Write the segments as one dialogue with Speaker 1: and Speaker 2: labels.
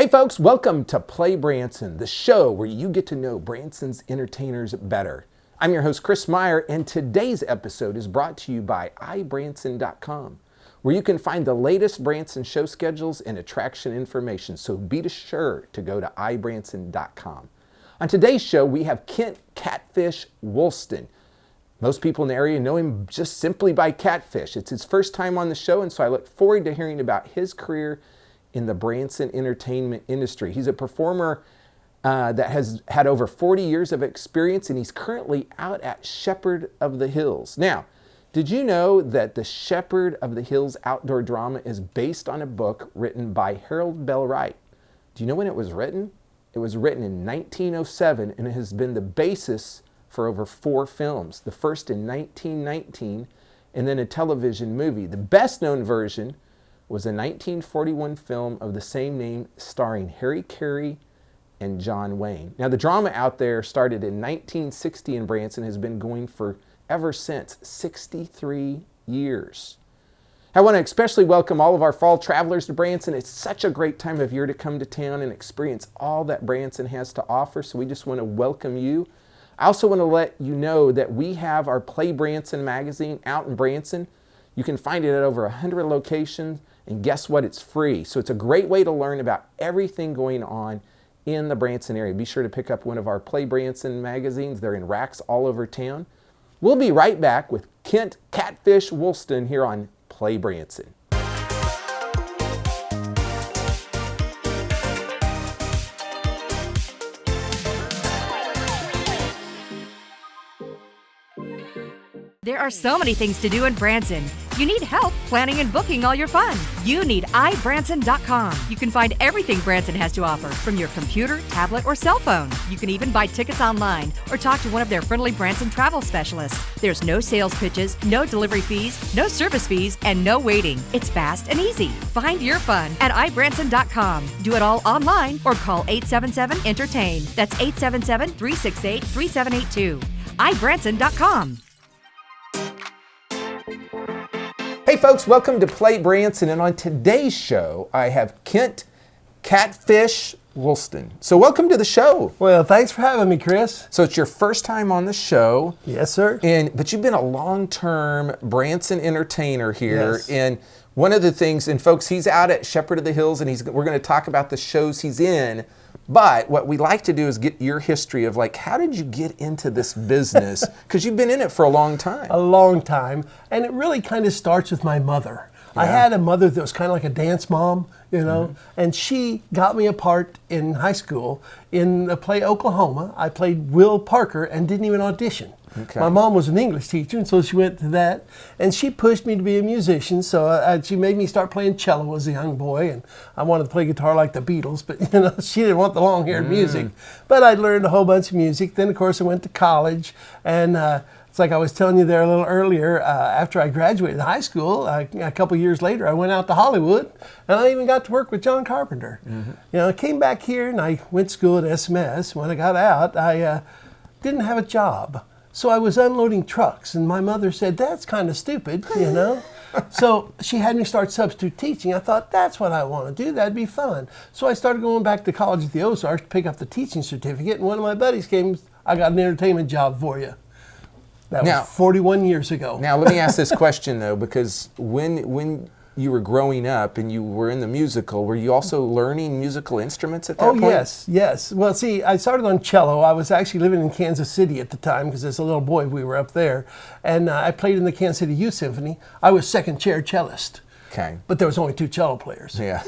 Speaker 1: Hey folks, welcome to PlayBranson, the show where you get to know Branson's entertainers better. I'm your host, Chris Meyer, and today's episode is brought to you by iBranson.com, where you can find the latest Branson show schedules and attraction information, so be sure to go to iBranson.com. On today's show, we have Catfish Woolston. Most people in the area know him just simply by Catfish. It's his first time on the show, and so I look forward to hearing about his career in the Branson entertainment industry. He's a performer that has had over 40 years of experience, and he's currently out at Shepherd of the Hills. Now, did you know that the Shepherd of the Hills outdoor drama is based on a book written by Harold Bell Wright? Do you know when it was written? It was written in 1907, and it has been the basis for over 4 films. The first in 1919, and then a television movie. The best known version was a 1941 film of the same name starring Harry Carey and John Wayne. Now, the drama out there started in 1960 in Branson, has been going for ever since, 63 years. I want to especially welcome all of our fall travelers to Branson. It's such a great time of year to come to town and experience all that Branson has to offer, so we just want to welcome you. I also want to let you know that we have our PlayBranson magazine out in Branson. You can find it at over 100 locations, and guess what? It's free. So it's a great way to learn about everything going on in the Branson area. Be sure to pick up one of our PlayBranson magazines. They're in racks all over town. We'll be right back with Catfish Woolston here on PlayBranson.
Speaker 2: There are so many things to do in Branson. You need help planning and booking all your fun. You need iBranson.com. You can find everything Branson has to offer from your computer, tablet, or cell phone. You can even buy tickets online or talk to one of their friendly Branson travel specialists. There's no sales pitches, no delivery fees, no service fees, and no waiting. It's fast and easy. Find your fun at iBranson.com. Do it all online or call 877-ENTERTAIN. That's 877-368-3782. iBranson.com.
Speaker 1: Hey folks, welcome to PlayBranson, and on today's show, I have Catfish Woolston. So welcome to the show.
Speaker 3: Well, thanks for having me, Chris.
Speaker 1: So it's your first time on the show.
Speaker 3: Yes, sir.
Speaker 1: But you've been a long-term Branson entertainer here.
Speaker 3: Yes.
Speaker 1: And one of the things, and folks, he's out at Shepherd of the Hills, and we're going to talk about the shows he's in. But what we like to do is get your history of, like, how did you get into this business? Because you've been in it for a long time.
Speaker 3: A long time. And it really kind of starts with my mother. Yeah. I had a mother that was kind of like a dance mom, and she got me a part in high school in the play Oklahoma. I played Will Parker and didn't even audition. Okay. My mom was an English teacher, and so she went to that, and she pushed me to be a musician. So she made me start playing cello as a young boy, and I wanted to play guitar like the Beatles, but she didn't want the long-haired music. But I learned a whole bunch of music. Then, of course, I went to college, and it's like I was telling you there a little earlier. After I graduated high school, a couple years later, I went out to Hollywood, and I even got to work with John Carpenter. Mm-hmm. I came back here, and I went to school at SMS. When I got out, I didn't have a job. So I was unloading trucks, and my mother said, "That's kind of stupid, So she had me start substitute teaching. I thought, that's what I want to do. That'd be fun. So I started going back to college at the Ozarks to pick up the teaching certificate, and one of my buddies came, "I got an entertainment job for you." That was 41 years ago.
Speaker 1: Now, let me ask this question, though, because when you were growing up and you were in the musical, were you also learning musical instruments at that point?
Speaker 3: Oh, yes. Well, see, I started on cello. I was actually living in Kansas City at the time because as a little boy we were up there. And I played in the Kansas City Youth Symphony. I was second chair cellist.
Speaker 1: Okay.
Speaker 3: But there was only 2 cello players.
Speaker 1: Yeah.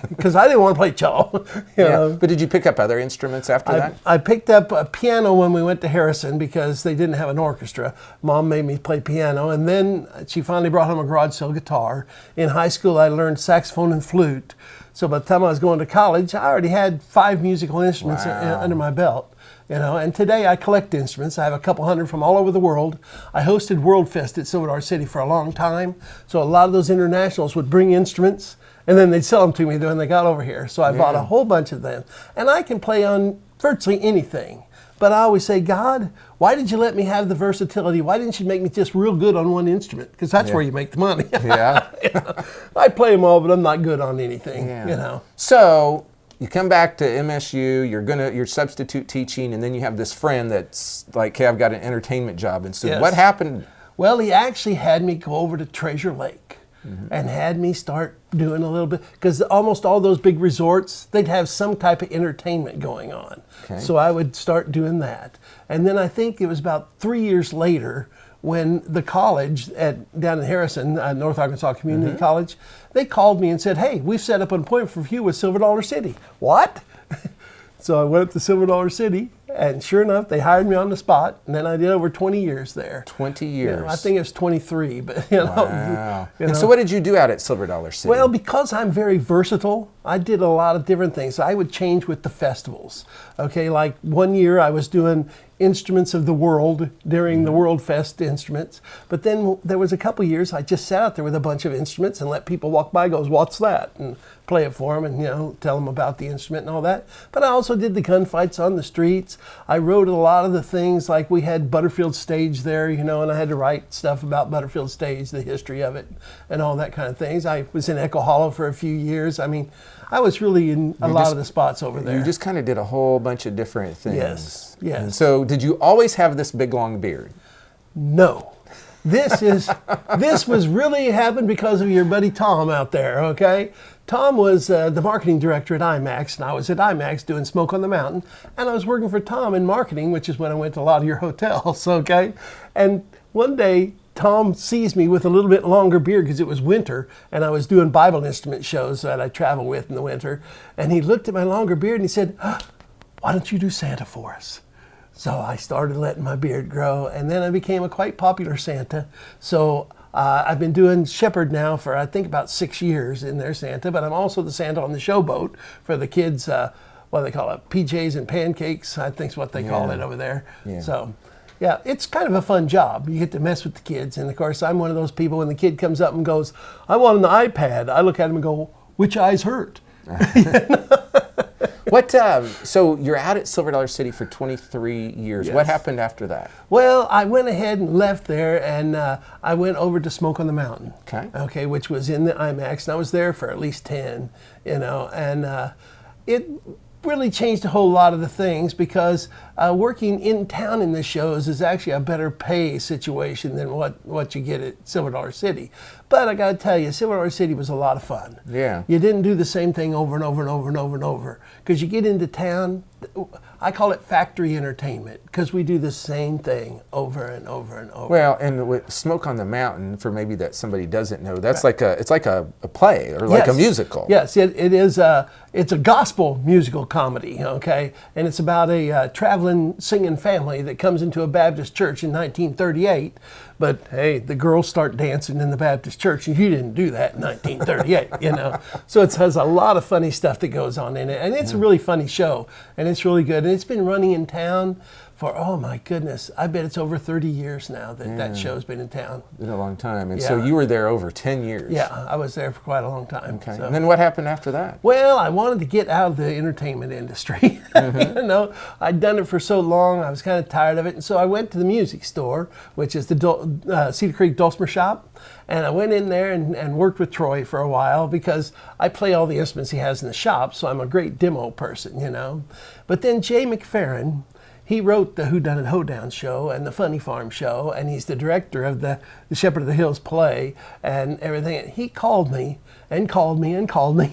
Speaker 3: Because I didn't want to play cello. You know?
Speaker 1: But did you pick up other instruments after that?
Speaker 3: I picked up a piano when we went to Harrison because they didn't have an orchestra. Mom made me play piano, and then she finally brought home a garage sale guitar. In high school, I learned saxophone and flute. So by the time I was going to college, I already had 5 musical instruments under my belt. And today I collect instruments. I have a couple hundred from all over the world. I hosted World Fest at Silver Dollar City for a long time. So a lot of those internationals would bring instruments, and then they'd sell them to me when they got over here. So I bought a whole bunch of them. And I can play on virtually anything. But I always say, God, why did you let me have the versatility? Why didn't you make me just real good on one instrument? Because that's where you make the money.
Speaker 1: Yeah.
Speaker 3: I play them all, but I'm not good on anything.
Speaker 1: So you come back to MSU, you're substitute teaching, and then you have this friend that's like, hey, I've got an entertainment job. And so
Speaker 3: Yes.
Speaker 1: what happened?
Speaker 3: Well, he actually had me go over to Treasure Lake and had me start doing a little bit, because almost all those big resorts, they'd have some type of entertainment going on.
Speaker 1: Okay.
Speaker 3: So I would start doing that. And then I think it was about 3 years later when the college down in Harrison, North Arkansas Community College, they called me and said, hey, we've set up an appointment for you with Silver Dollar City. What? So I went up to Silver Dollar City, and sure enough, they hired me on the spot, and then I did over 20 years there.
Speaker 1: 20 years.
Speaker 3: You know, I think it was 23, but you know.
Speaker 1: Wow.
Speaker 3: You
Speaker 1: And
Speaker 3: know.
Speaker 1: so what did you do out at Silver Dollar City?
Speaker 3: Well, because I'm very versatile, I did a lot of different things. I would change with the festivals. Okay, like one year I was doing Instruments of the World during the World Fest instruments. But then there was a couple years I just sat out there with a bunch of instruments and let people walk by, goes, what's that? And play it for them and, you know, tell them about the instrument and all that. But I also did the gunfights on the streets. I wrote a lot of the things, like we had Butterfield Stage there, you know, and I had to write stuff about Butterfield Stage, the history of it, and all that kind of things. I was in Echo Hollow for a few years. I mean, I was really in a lot of the spots over there.
Speaker 1: You just kind of did a whole bunch of different things.
Speaker 3: Yes, yes.
Speaker 1: And so did you always have this big long beard?
Speaker 3: No. This was really happened because of your buddy Tom out there, okay? Tom was the marketing director at IMAX, and I was at IMAX doing Smoke on the Mountain, and I was working for Tom in marketing, which is when I went to a lot of your hotels, okay? And one day, Tom sees me with a little bit longer beard because it was winter, and I was doing Bible instrument shows that I travel with in the winter, and he looked at my longer beard and he said, why don't you do Santa for us? So I started letting my beard grow, and then I became a quite popular Santa. So I've been doing Shepherd now for, I think, about 6 years in their Santa, but I'm also the Santa on the showboat for the kids, what do they call it, PJs and pancakes, I think is what they call it over there.
Speaker 1: Yeah.
Speaker 3: So, yeah, it's kind of a fun job. You get to mess with the kids, and of course, I'm one of those people when the kid comes up and goes, I want an iPad, I look at him and go, which eyes hurt?
Speaker 1: What? So you're out at Silver Dollar City for 23 years.
Speaker 3: Yes.
Speaker 1: What happened after that?
Speaker 3: Well, I went ahead and left there, and I went over to Smoke on the Mountain.
Speaker 1: Okay.
Speaker 3: Which was in the IMAX, and I was there for at least 10, you know, and it really changed a whole lot of the things because working in town in the shows is actually a better pay situation than what you get at Silver Dollar City. But I got to tell you, Silver Dollar City was a lot of fun.
Speaker 1: Yeah.
Speaker 3: You didn't do the same thing over and over and over and over and over. Because you get into town, I call it factory entertainment, because we do the same thing over and over and over.
Speaker 1: Well, and with Smoke on the Mountain, for maybe that somebody doesn't know, that's like it's like a play or like a musical.
Speaker 3: Yes, it is. It's a gospel musical comedy, okay? And it's about a traveling singing family that comes into a Baptist church in 1938. But hey, the girls start dancing in the Baptist church, and you didn't do that in 1938, you know. So it has a lot of funny stuff that goes on in it, and it's a really funny show, and it's really good. And it's been running in town for, oh my goodness, I bet it's over 30 years now that show's been in town.
Speaker 1: Been a long time. And so you were there over 10 years.
Speaker 3: Yeah, I was there for quite a long time.
Speaker 1: Okay.
Speaker 3: So.
Speaker 1: And then what happened after that?
Speaker 3: Well, I wanted to get out of the entertainment industry. You know, I'd done it for so long, I was kind of tired of it. And so I went to the music store, which is the Cedar Creek Dulcimer Shop. And I went in there and worked with Troy for a while because I play all the instruments he has in the shop, so I'm a great demo person, you know. But then Jay McFerrin, he wrote the Whodunit Hoedown show and the Funny Farm show, and he's the director of the Shepherd of the Hills play and everything. He called me and called me and called me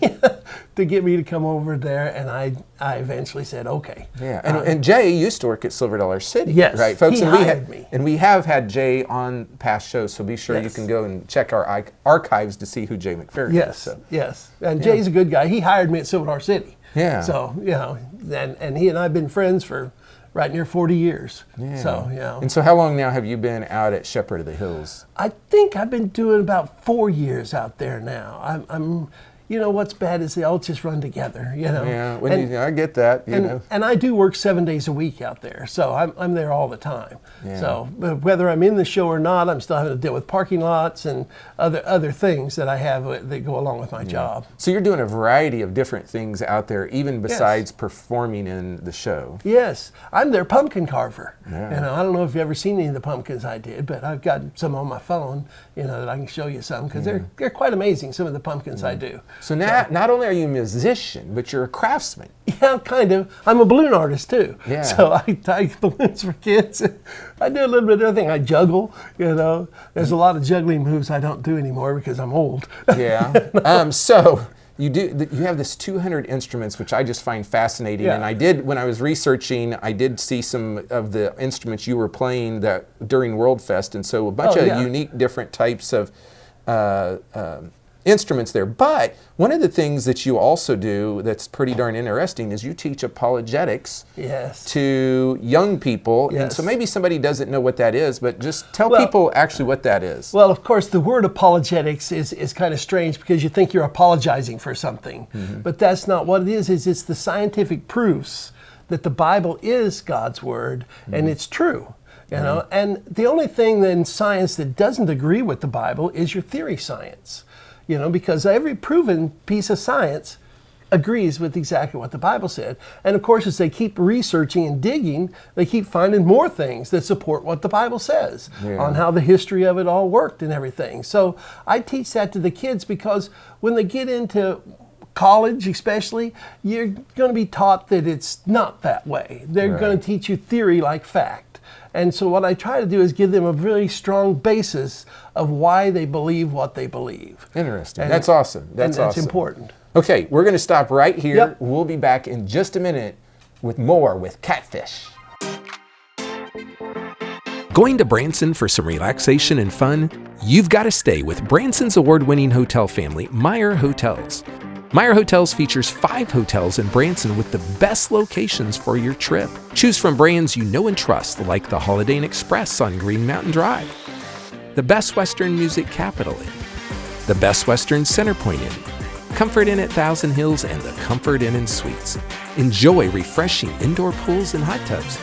Speaker 3: to get me to come over there, and I eventually said, okay.
Speaker 1: Yeah, and Jay used to work at Silver Dollar City.
Speaker 3: Yes,
Speaker 1: right, folks?
Speaker 3: he hired me.
Speaker 1: And we have had Jay on past shows, so be sure you can go and check our archives to see who Jay McFerrin is. So.
Speaker 3: Yes, and Jay's a good guy. He hired me at Silver Dollar City.
Speaker 1: Yeah.
Speaker 3: So, you know, and he and I have been friends for right near 40 years.
Speaker 1: Yeah.
Speaker 3: So, you know.
Speaker 1: And so how long now have you been out at Shepherd of the Hills?
Speaker 3: I think I've been doing about 4 years out there now. I'm you know, what's bad is they all just run together, you know.
Speaker 1: Yeah, I get that, you know.
Speaker 3: And I do work 7 days a week out there, so I'm there all the time.
Speaker 1: Yeah.
Speaker 3: So but whether I'm in the show or not, I'm still having to deal with parking lots and other things that I have that go along with my job.
Speaker 1: So you're doing a variety of different things out there, even besides performing in the show.
Speaker 3: Yes, I'm their pumpkin carver.
Speaker 1: Yeah.
Speaker 3: You know, I don't know if you've ever seen any of the pumpkins I did, but I've got some on my phone, you know, that I can show you some because they're quite amazing. Some of the pumpkins I do.
Speaker 1: So now, not only are you a musician, but you're a craftsman.
Speaker 3: Yeah, kind of. I'm a balloon artist too.
Speaker 1: Yeah.
Speaker 3: So I tie balloons for kids. I do a little bit of everything. I juggle, There's a lot of juggling moves I don't do anymore because I'm old.
Speaker 1: Yeah. So you have this 200 instruments, which I just find fascinating.
Speaker 3: Yeah.
Speaker 1: And when I was researching, I did see some of the instruments you were playing during World Fest. And so a bunch of unique different types of instruments there. But one of the things that you also do that's pretty darn interesting is you teach apologetics to young people.
Speaker 3: Yes.
Speaker 1: And so maybe somebody doesn't know what that is, but just tell people actually what that is.
Speaker 3: Well, of course, the word apologetics is kind of strange because you think you're apologizing for something. Mm-hmm. But that's not what it is. It's the scientific proofs that the Bible is God's word and it's true. And the only thing in science that doesn't agree with the Bible is your theory science. Because every proven piece of science agrees with exactly what the Bible said. And of course, as they keep researching and digging, they keep finding more things that support what the Bible says on how the history of it all worked and everything. So I teach that to the kids because when they get into college especially, you're going to be taught that it's not that way. They're going to teach you theory like fact. And so what I try to do is give them a really strong basis of why they believe what they believe.
Speaker 1: Interesting. That's awesome. That's
Speaker 3: important.
Speaker 1: Okay, we're going to stop right here.
Speaker 3: Yep.
Speaker 1: We'll be back in just a minute with more with Catfish. Going to Branson for some relaxation and fun? You've got to stay with Branson's award-winning hotel family, Meyer Hotels. Meyer Hotels features 5 hotels in Branson with the best locations for your trip. Choose from brands you know and trust, like the Holiday Inn Express on Green Mountain Drive, the Best Western Music Capital Inn, the Best Western Centerpoint Inn, Comfort Inn at Thousand Hills, and the Comfort Inn and Suites. Enjoy refreshing indoor pools and hot tubs.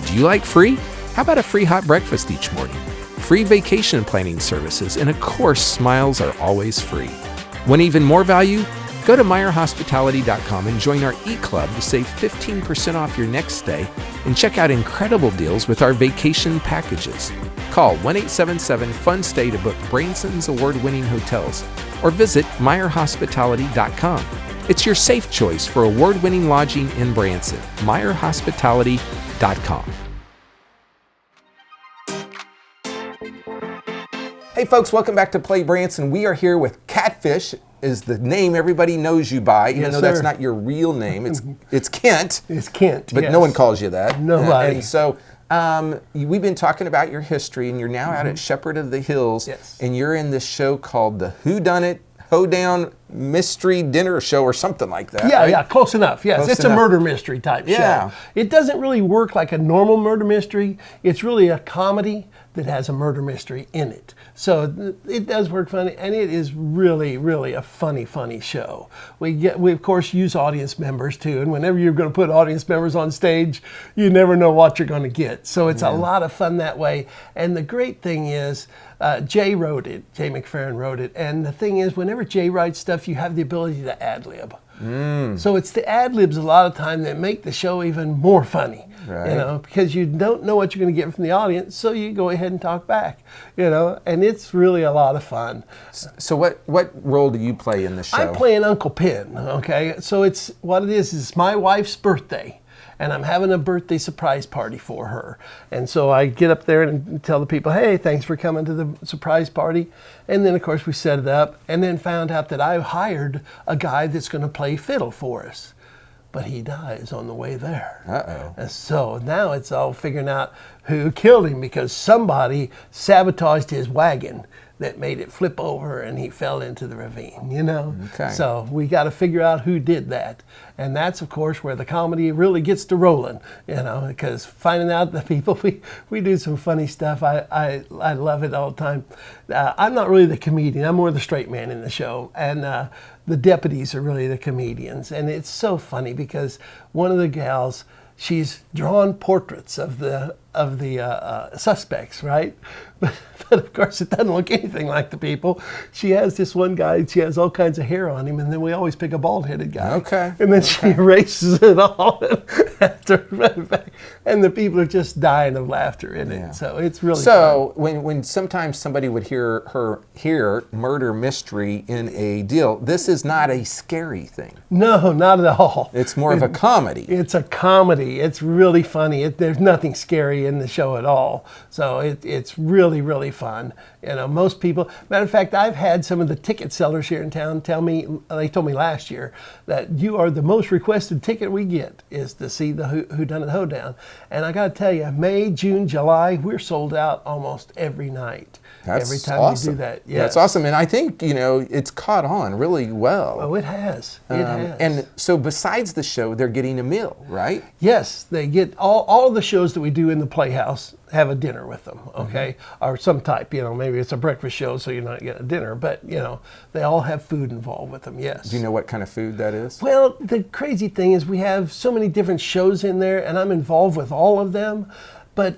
Speaker 1: Do you like free? How about a free hot breakfast each morning? Free vacation planning services, and of course, smiles are always free. Want even more value? Go to MeyerHospitality.com and join our e-club to save 15% off your next stay and check out incredible deals with our vacation packages. Call 1-877-FUN-STAY to book Branson's award-winning hotels or visit MeyerHospitality.com. It's your safe choice for award-winning lodging in Branson. MeyerHospitality.com. Hey folks, welcome back to PlayBranson. We are here with Catfish, is the name everybody knows you by, even though that's not your real name. It's Kent.
Speaker 3: It's Kent,
Speaker 1: but no one calls you that.
Speaker 3: Nobody.
Speaker 1: And so we've been talking about your history, and you're now out at Shepherd of the Hills, and you're in this show called the Whodunit Hoedown Mystery Dinner Show or something like that.
Speaker 3: Yeah,
Speaker 1: right?
Speaker 3: yeah, close enough. Yes,
Speaker 1: Close
Speaker 3: it's
Speaker 1: enough.
Speaker 3: a murder mystery type show. It doesn't really work like a normal murder mystery. It's really a comedy that has a murder mystery in it. So it does work funny, and it is really, really a funny show. We of course use audience members too, and whenever you're going to put audience members on stage, you never know what you're going to get. So it's a lot of fun that way. And the great thing is, Jay McFerrin wrote it, and the thing is, whenever Jay writes stuff, you have the ability to ad-lib. So it's the ad-libs a lot of time that make the show even more funny, because you don't know what you're going to get from the audience, so you go ahead and talk back, and it's really a lot of fun.
Speaker 1: So what role do you play in the show?
Speaker 3: I'm playing Uncle Pen, okay? So it's my wife's birthday, and I'm having a birthday surprise party for her. And so I get up there and tell the people, hey, thanks for coming to the surprise party. And then, of course, we set it up and then found out that I hired a guy that's going to play fiddle for us. But he dies on the way there.
Speaker 1: Uh-oh.
Speaker 3: And so now it's all figuring out who killed him because somebody sabotaged his wagon that made it flip over and he fell into the ravine,
Speaker 1: Okay.
Speaker 3: So we got to figure out who did that. And that's, of course, where the comedy really gets to rolling, because finding out the people, we do some funny stuff. I love it all the time. I'm not really the comedian. I'm more the straight man in the show. And the deputies are really the comedians. And it's so funny because one of the gals, she's drawn portraits of the suspects, right? But of course, it doesn't look anything like the people. She has this one guy, she has all kinds of hair on him, and then we always pick a bald-headed guy.
Speaker 1: Okay.
Speaker 3: And then she erases it all after back. And the people are just dying of laughter in it. So it's really
Speaker 1: So when sometimes somebody would hear murder mystery in a deal, this is not a scary thing.
Speaker 3: No, not at all.
Speaker 1: It's more of a comedy.
Speaker 3: It's a comedy. It's really funny. There's nothing scary in the show at all. So it's really, really fun. You know, most people, matter of fact, I've had some of the ticket sellers here in town tell me, they told me last year, that you are the most requested ticket we get is to see the Whodunit Hoedown. And I got to tell you, May, June, July, we're sold out almost every night.
Speaker 1: That's
Speaker 3: every time
Speaker 1: awesome.
Speaker 3: we do that. Yes.
Speaker 1: That's awesome. And I think, you know, it's caught on really well.
Speaker 3: Oh, it has. It has.
Speaker 1: And so besides the show, they're getting a meal, right?
Speaker 3: Yes, they get all of the shows that we do in the Playhouse have a dinner with them, okay? Or some type, you know, maybe it's a breakfast show so you're not getting a dinner, but, you know, they all have food involved with them, yes.
Speaker 1: Do you know what kind of food that is?
Speaker 3: Well, the crazy thing is we have so many different shows in there, and I'm involved with all of them, but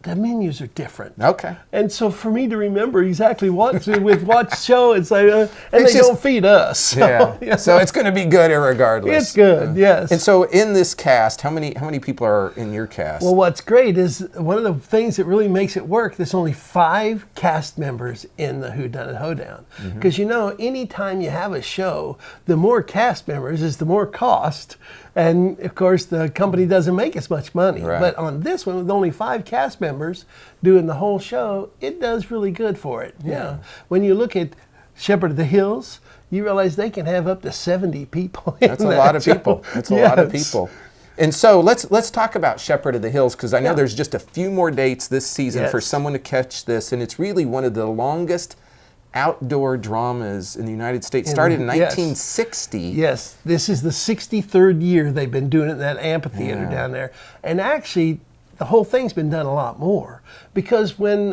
Speaker 3: the menus are different.
Speaker 1: Okay.
Speaker 3: And so for me to remember exactly what show, it's like, and
Speaker 1: it's
Speaker 3: they don't feed us. So,
Speaker 1: Yeah. So it's going to be good irregardless.
Speaker 3: It's good, yes.
Speaker 1: And so in this cast, how many people are in your cast?
Speaker 3: Well, what's great is one of the things that really makes it work, there's only 5 cast members in the Whodunit Hoedown. Because, you know, anytime you have a show, the more cast members is the more cost. And, of course, the company doesn't make as much money.
Speaker 1: Right.
Speaker 3: But on this one, with only 5 cast members doing the whole show, it does really good for it.
Speaker 1: Yeah.
Speaker 3: You know, when you look at Shepherd of the Hills, you realize they can have up to 70 people in
Speaker 1: That's a lot of people. That's a lot of people. And so let's talk about Shepherd of the Hills, because I know there's just a few more dates this season for someone to catch this, and it's really one of the longest outdoor dramas in the United States. Started in 1960.
Speaker 3: Yes, this is the 63rd year they've been doing it in that amphitheater down there. And actually, the whole thing's been done a lot more, because when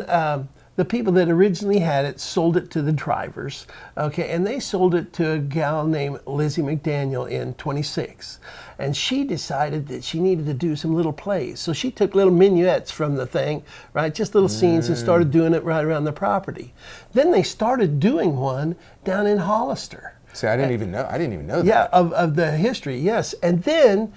Speaker 3: the people that originally had it sold it to the drivers, okay, and they sold it to a gal named Lizzie McDaniel in 26. And she decided that she needed to do some little plays. So she took little minuets from the thing, right, just little scenes, and started doing it right around the property. Then they started doing one down in Hollister.
Speaker 1: See, I didn't even know that.
Speaker 3: Yeah, of the history, yes. And then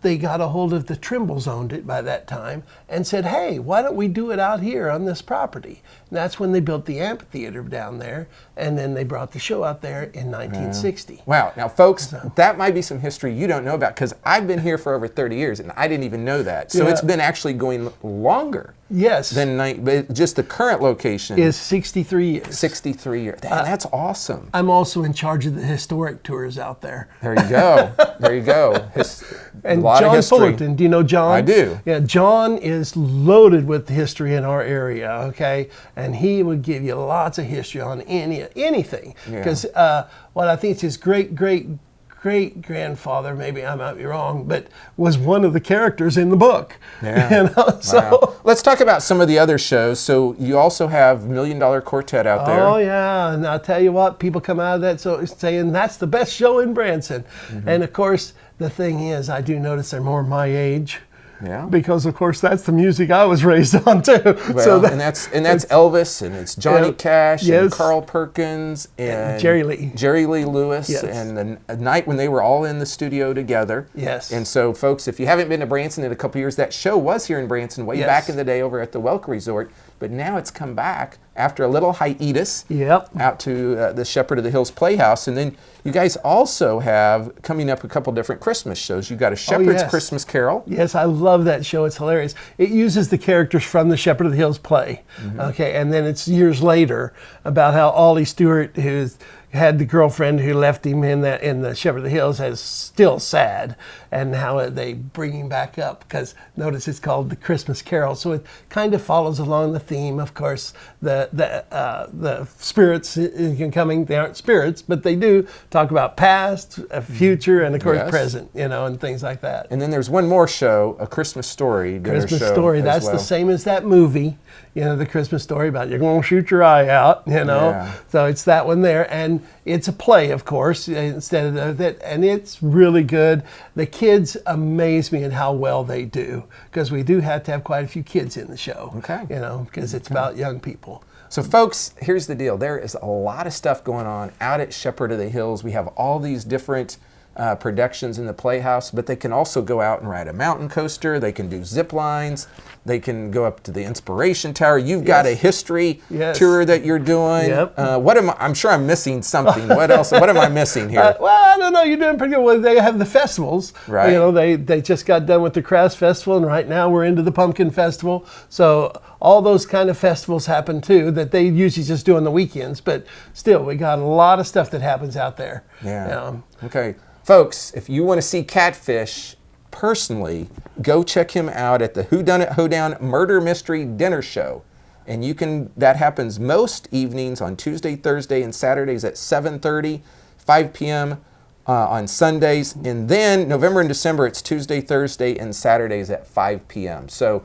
Speaker 3: they got a hold of the Trimbles, owned it by that time, and said, hey, why don't we do it out here on this property? And that's when they built the amphitheater down there, and then they brought the show out there in 1960.
Speaker 1: Wow. Now, folks, that might be some history you don't know about, because I've been here for over 30 years, and I didn't even know that. So it's been actually going longer.
Speaker 3: Yes.
Speaker 1: But just the current location
Speaker 3: is 63 years.
Speaker 1: 63 years. That's awesome.
Speaker 3: I'm also in charge of the historic tours out there.
Speaker 1: There you go. There you go.
Speaker 3: And
Speaker 1: a lot
Speaker 3: John
Speaker 1: of history.
Speaker 3: Fullerton, do you know John?
Speaker 1: I do.
Speaker 3: Yeah, John is loaded with history in our area, okay? And he would give you lots of history on anything. Because what I think is his great-grandfather, maybe I might be wrong, but was one of the characters in the book.
Speaker 1: Yeah.
Speaker 3: You know? So,
Speaker 1: let's talk about some of the other shows. So you also have $1 Million Quartet out there.
Speaker 3: oh, yeah. And I'll tell you what, people come out of that saying that's the best show in Branson. And, of course, the thing is, I do notice they're more my age.
Speaker 1: Yeah.
Speaker 3: Because of course that's the music I was raised on too.
Speaker 1: Well,
Speaker 3: so
Speaker 1: and that's Elvis, and it's Johnny Cash, and Carl Perkins, and
Speaker 3: Jerry Lee
Speaker 1: Lewis, and the night when they were all in the studio together.
Speaker 3: Yes.
Speaker 1: And so, folks, if you haven't been to Branson in a couple years, that show was here in Branson way back in the day over at the Welk Resort, but now it's come back after a little hiatus out to the Shepherd of the Hills Playhouse. And then you guys also have coming up a couple different Christmas shows. You've got a Shepherd's Christmas Carol.
Speaker 3: Yes, I love that show. It's hilarious. It uses the characters from the Shepherd of the Hills play. Okay, and then it's years later about how Ollie Stewart, who's had the girlfriend who left him in the Shepherd of the Hills, is still sad, and how they bring him back up, because notice it's called the Christmas Carol. So it kind of follows along the theme. Of course, the spirits coming, they aren't spirits, but they do talk about past, future, and of course present, you know, and things like that.
Speaker 1: And then there's one more show, A Christmas Story.
Speaker 3: Christmas Story, that's the same as that movie, you know, the Christmas Story about you're going to shoot your eye out, you know. So it's that one there. And it's a play, of course, instead of that, and it's really good. The kids amaze me in how well they do, because we do have to have quite a few kids in the show.
Speaker 1: Okay.
Speaker 3: You know, because it's about young people.
Speaker 1: So folks, here's the deal. There is a lot of stuff going on out at Shepherd of the Hills. We have all these different productions in the Playhouse, but they can also go out and ride a mountain coaster. They can do zip lines. They can go up to the Inspiration Tower. You've got a history tour that you're doing.
Speaker 3: Yep.
Speaker 1: I'm sure I'm missing something. What else? What am I missing here?
Speaker 3: Well, I don't know. You're doing pretty good. Well, they have the festivals.
Speaker 1: Right.
Speaker 3: You know, they just got done with the Crafts Festival, and right now we're into the Pumpkin Festival. So all those kind of festivals happen too, that they usually just do on the weekends. But still, we got a lot of stuff that happens out there.
Speaker 1: Yeah. Okay. Folks, if you want to see Catfish personally, go check him out at the Whodunit Hoedown Murder Mystery Dinner Show. And that happens most evenings on Tuesday, Thursday, and Saturdays at 7:30, 5 p.m. On Sundays. And then November and December, it's Tuesday, Thursday, and Saturdays at 5 p.m. So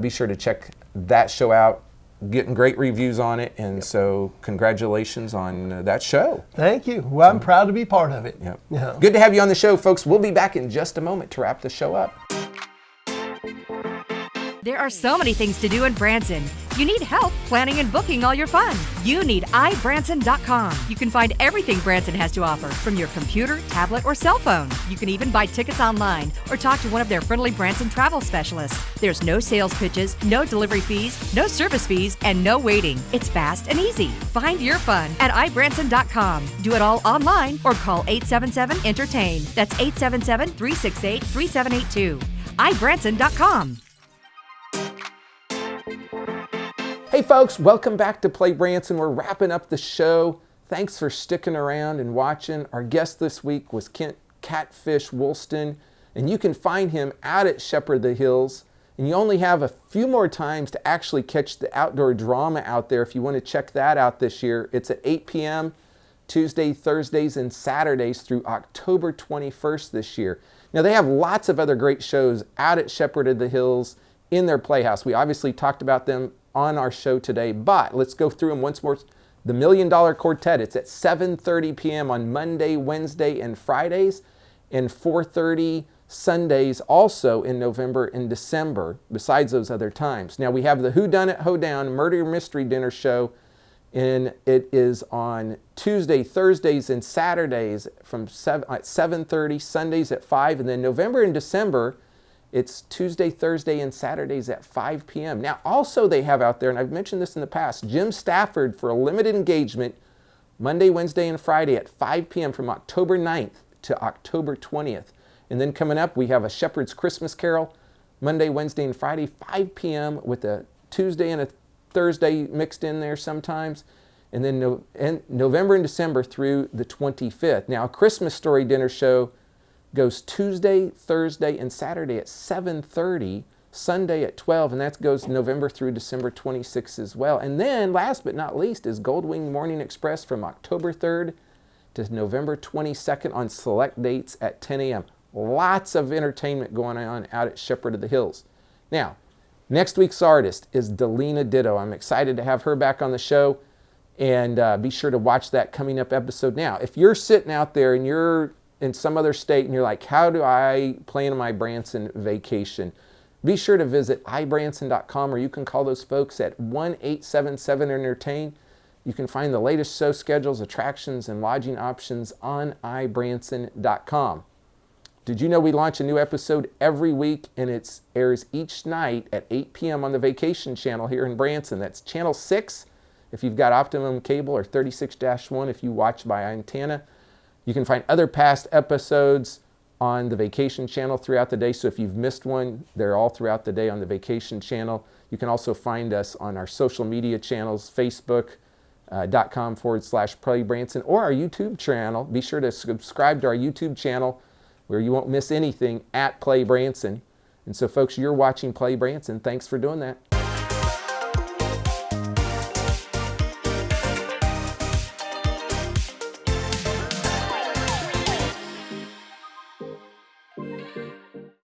Speaker 1: be sure to check that show out. Getting great reviews on it, and so congratulations on that show.
Speaker 3: Thank you. Well, I'm proud to be part of it.
Speaker 1: Yep.
Speaker 3: Yeah.
Speaker 1: Good to have you on the show, folks. We'll be back in just a moment to wrap the show up.
Speaker 2: There are so many things to do in Branson. You need help planning and booking all your fun. You need iBranson.com. You can find everything Branson has to offer from your computer, tablet, or cell phone. You can even buy tickets online or talk to one of their friendly Branson travel specialists. There's no sales pitches, no delivery fees, no service fees, and no waiting. It's fast and easy. Find your fun at iBranson.com. Do it all online or call 877-ENTERTAIN. That's 877-368-3782. iBranson.com.
Speaker 1: Hey folks, welcome back to PlayBranson. We're wrapping up the show. Thanks for sticking around and watching. Our guest this week was Catfish Woolston, and you can find him out at Shepherd of the Hills. And you only have a few more times to actually catch the outdoor drama out there if you want to check that out this year. It's at 8 p.m. Tuesday, Thursdays, and Saturdays through October 21st this year. Now they have lots of other great shows out at Shepherd of the Hills in their Playhouse. We obviously talked about them on our show today, but let's go through them once more. The $1 Million Quartet, it's at 7:30 p.m. on Monday, Wednesday, and Fridays, and 4:30 Sundays also in November and December, besides those other times. Now we have the Whodunit Hoedown Murder Mystery Dinner Show, and it is on Tuesday, Thursdays, and Saturdays at 7:30, Sundays at 5, and then November and December, it's Tuesday, Thursday, and Saturdays at 5 p.m. Now, also they have out there, and I've mentioned this in the past, Jim Stafford for a limited engagement, Monday, Wednesday, and Friday at 5 p.m. from October 9th to October 20th. And then coming up, we have a Shepherd's Christmas Carol, Monday, Wednesday, and Friday, 5 p.m. with a Tuesday and a Thursday mixed in there sometimes. And then November and December through the 25th. Now, a Christmas Story Dinner Show goes Tuesday, Thursday, and Saturday at 7:30, Sunday at 12, and that goes November through December 26th as well. And then, last but not least, is Goldwing Morning Express from October 3rd to November 22nd on select dates at 10 a.m. Lots of entertainment going on out at Shepherd of the Hills. Now, next week's artist is Delina Ditto. I'm excited to have her back on the show, and be sure to watch that coming up episode. Now, if you're sitting out there and you're in some other state and you're like, how do I plan my Branson vacation? Be sure to visit iBranson.com, or you can call those folks at 1-877-ENTERTAIN. You can find the latest show schedules, attractions, and lodging options on iBranson.com. Did you know we launch a new episode every week, and it airs each night at 8 p.m. on the Vacation Channel here in Branson? That's Channel 6 if you've got Optimum Cable, or 36-1 if you watch by antenna. You can find other past episodes on the Vacation Channel throughout the day. So if you've missed one, they're all throughout the day on the Vacation Channel. You can also find us on our social media channels, Facebook.com/PlayBranson, or our YouTube channel. Be sure to subscribe to our YouTube channel where you won't miss anything at PlayBranson. And so, folks, you're watching PlayBranson. Thanks for doing that.